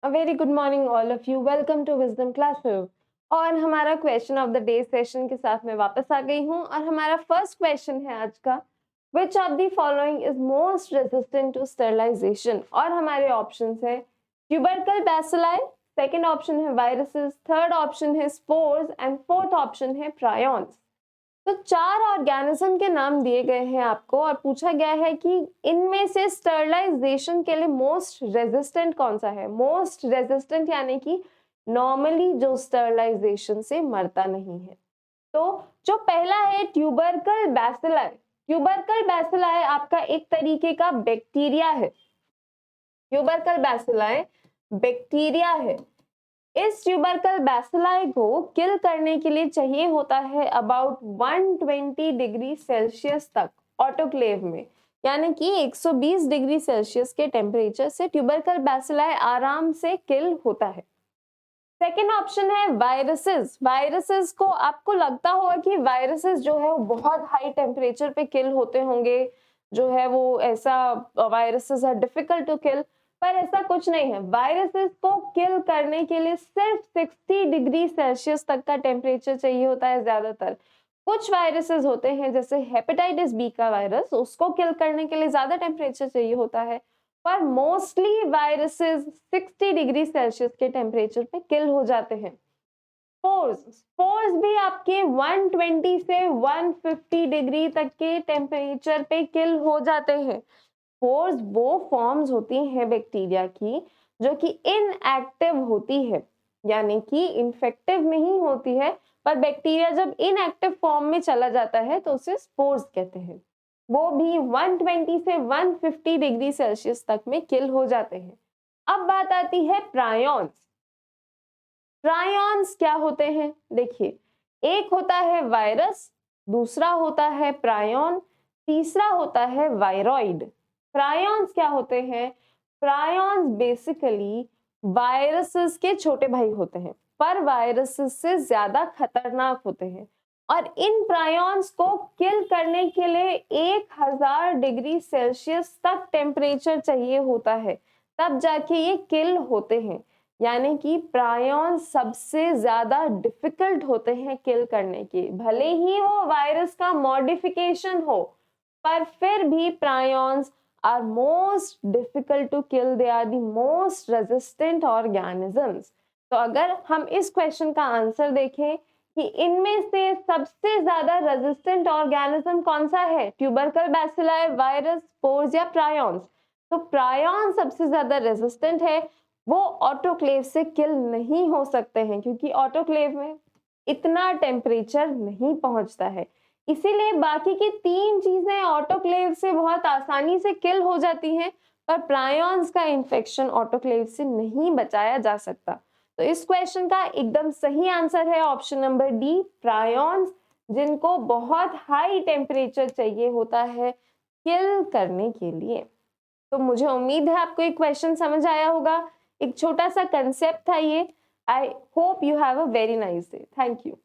A very good morning all of you. Welcome to Wisdom Classroom. और हमारा question of the day session के साथ मैं वापस आ गई हूँ और हमारा फर्स्ट क्वेश्चन है आज का, which of the following is most resistant to sterilisation. और हमारे ऑप्शंस है ट्यूबरकल बैसिलाई, सेकंड ऑप्शन है वायरसेस, थर्ड ऑप्शन है स्पोर्स एंड फोर्थ ऑप्शन है प्रायॉन्स। तो 4 ऑर्गेनिज्म के नाम दिए गए हैं आपको और पूछा गया है कि इनमें से स्टरलाइजेशन के लिए मोस्ट रेजिस्टेंट कौन सा है। मोस्ट रेजिस्टेंट यानी कि नॉर्मली जो स्टरलाइजेशन से मरता नहीं है। तो जो पहला है ट्यूबरकल बैसिलाई। ट्यूबरकल बैसिलाई आपका एक तरीके का बैक्टीरिया है। ट्यूबरकल बैसिलाई बैक्टीरिया है। इस ट्यूबरकल बैसिलाई को किल करने के लिए चाहिए होता है अबाउट 120 डिग्री सेल्सियस तक ऑटोक्लेव में, यानी कि 120 डिग्री सेल्सियस के टेम्परेचर से ट्यूबरकल बैसिलाई आराम से किल होता है। सेकेंड ऑप्शन है वायरसेस। वायरसेस को आपको लगता होगा कि वायरसेस जो है वो बहुत हाई टेम्परेचर पे किल होते होंगे, जो है वो ऐसा viruses are difficult to kill, पर ऐसा कुछ नहीं है। वायरसेस को किल करने के लिए सिर्फ 60 डिग्री सेल्सियस तक का टेम्परेचर चाहिए होता है ज्यादातर। कुछ वायरसेस होते हैं जैसे हेपेटाइटिस बी का वायरस, उसको किल करने के लिए ज्यादा टेम्परेचर चाहिए होता है, पर मोस्टली वायरसेस 60 डिग्री सेल्सियस के टेम्परेचर पे किल हो जाते हैं। स्पोर्स भी आपके 120 से 150 डिग्री तक के टेम्परेचर पे किल हो जाते हैं। स्पोर्स वो फॉर्म्स होती हैं बैक्टीरिया की जो कि इनएक्टिव होती है, यानी कि इन्फेक्टिव नहीं होती है, पर बैक्टीरिया जब इनएक्टिव फॉर्म में चला जाता है तो उसे स्पोर्स कहते हैं। वो भी 120 से 150 डिग्री सेल्सियस तक में किल हो जाते हैं। अब बात आती है प्रायॉन्स। प्रायॉन्स क्या होते हैं? देखिए, एक होता है वायरस, दूसरा होता है प्रायॉन, तीसरा होता है वायरॉइड। प्रायॉन्स क्या होते हैं? प्रायॉन्स बेसिकली वायरसेस के छोटे भाई होते हैं, पर वायरसेस से ज्यादा खतरनाक होते हैं और इन प्रायॉन्स को किल करने के लिए 1000 डिग्री सेल्सियस तक टेम्परेचर चाहिए होता है, तब जाके ये किल होते हैं। यानी कि प्रायॉन सबसे ज्यादा डिफिकल्ट होते हैं किल करने के, भले ही वो वायरस का मॉडिफिकेशन हो, पर फिर भी prions are most difficult to kill, they are the most resistant organisms. तो अगर हम इस क्वेश्चन का आंसर देखें कि इनमें से सबसे ज्यादा रेजिस्टेंट ऑर्गेनिज्म कौन सा है, ट्यूबरकल बैसिलाई, वायरस, स्पोर्स या प्रायॉन्स, तो प्रायॉन सबसे ज्यादा रेजिस्टेंट है। वो ऑटोक्लेव से किल नहीं हो सकते हैं क्योंकि ऑटोक्लेव में इतना टेम्परेचर नहीं पहुंचता है, इसीलिए बाकी की 3 चीजें ऑटोक्लेव से बहुत आसानी से किल हो जाती हैं, पर प्रायॉन्स का इन्फेक्शन ऑटोक्लेव से नहीं बचाया जा सकता। तो इस क्वेश्चन का एकदम सही आंसर है ऑप्शन नंबर डी, प्रायॉन्स, जिनको बहुत हाई टेम्परेचर चाहिए होता है किल करने के लिए। तो मुझे उम्मीद है आपको ये क्वेश्चन समझ आया होगा। एक छोटा सा कंसेप्ट था ये। I hope you have a very nice day. Thank you.